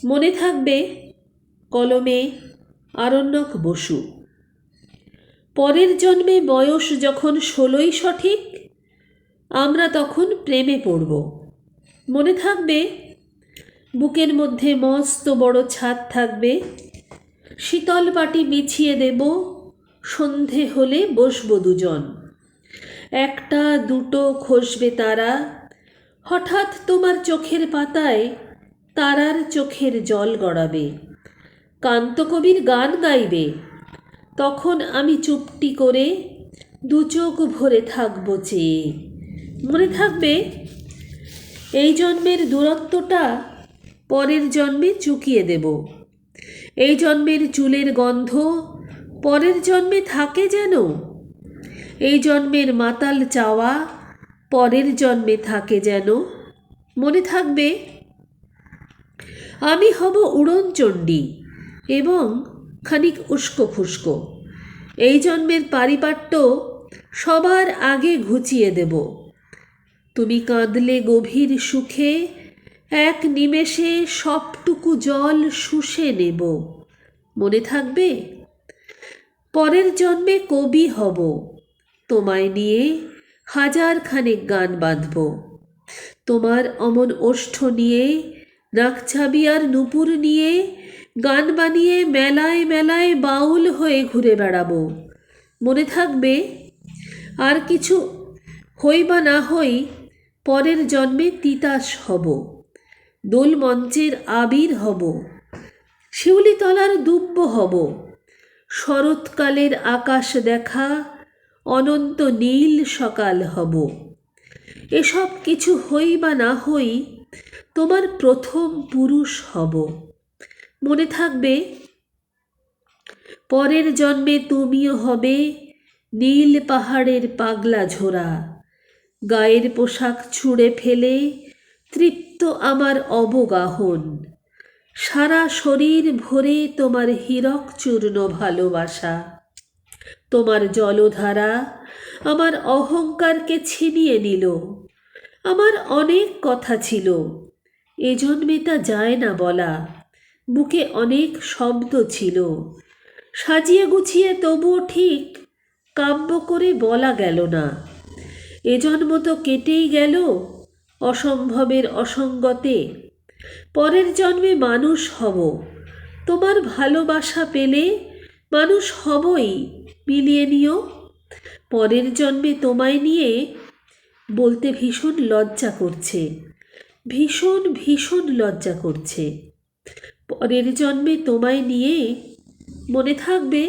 মনে থাকবে কলমে আরণ্যক বসু। পরের জন্মে বয়স যখন 16ই সঠিক, আমরা তখন প্রেমে পড়ব। মনে থাকবে বুকের মধ্যে মস্ত বড় ছাদ থাকবে, শীতল পাটি বিছিয়ে দেব, সন্ধে হলে বসব দুজন। একটা দুটো খসবে তারা, হঠাৎ তোমার চোখের পাতায় তারার চোখের জল গড়াবে, কান্তকবির গান গাইবে। তখন আমি চুপটি করে দু চোখ ভরে থাকবো চেয়ে। মনে থাকবে এই জন্মের দূরত্বটা পরের জন্মে চুকিয়ে দেব। এই জন্মের চুলের গন্ধ পরের জন্মে থাকে যেন। এই জন্মের মাতাল চাওয়া পরের জন্মে থাকে যেন। মনে থাকবে আমি হব উড়নচণ্ডী এবং খানিক উস্কো খুস্কো। এই জন্মের পারিপাট্য সবার আগে ঘুচিয়ে দেব। তুমি কাঁদলে গভীর সুখে এক নিমেষে সবটুকু জল শুষে নেব। মনে থাকবে পরের জন্মে কবি হব, তোমায় নিয়ে হাজারখানেক গান বাঁধব। তোমার অমন ওষ্ঠ নিয়ে, নাকছাবি আর নুপুর নিয়ে গান বানিয়ে মেলায় মেলায় বাউল হয়ে ঘুরে বেড়াবো। মনে থাকবে আর কিছু হই বা না হই পরের জন্মে তিতাস হব, দোল মঞ্চের আবির হব, শিউলিতলার দুব্ব হব, শরৎকালের আকাশ দেখা অনন্ত নীল সকাল হব। এসব কিছু হই বা না হই তোমার প্রথম পুরুষ হব। মনে থাকবে পরের জন্মে তুমিও হবে নীল পাহাড়ের পাগলা ঝোড়া, গায়ের পোশাক ছুঁড়ে ফেলে তৃপ্ত আমার অবগাহন, সারা শরীর ভরে তোমার হীরক চূর্ণ ভালোবাসা। তোমার জলধারা আমার অহংকারকে ছিনিয়ে নিল। আমার অনেক কথা ছিল, এ জন্মে তা যায় না বলা। বুকে অনেক শব্দ ছিল, সাজিয়ে গুছিয়ে তবুও ঠিক কাব্য করে বলা গেল না। এ জন্ম তো কেটেই গেল অসম্ভবের অসঙ্গতে। পরের জন্মে মানুষ হব, তোমার ভালোবাসা পেলে মানুষ হবই, মিলিয়ে নিও। পরের জন্মে তোমায় নিয়ে বলতে ভীষণ লজ্জা করছে, ভীষণ ভীষণ লজ্জা করছে। পরের জন্মে তোমায় নিয়ে মনে থাকবে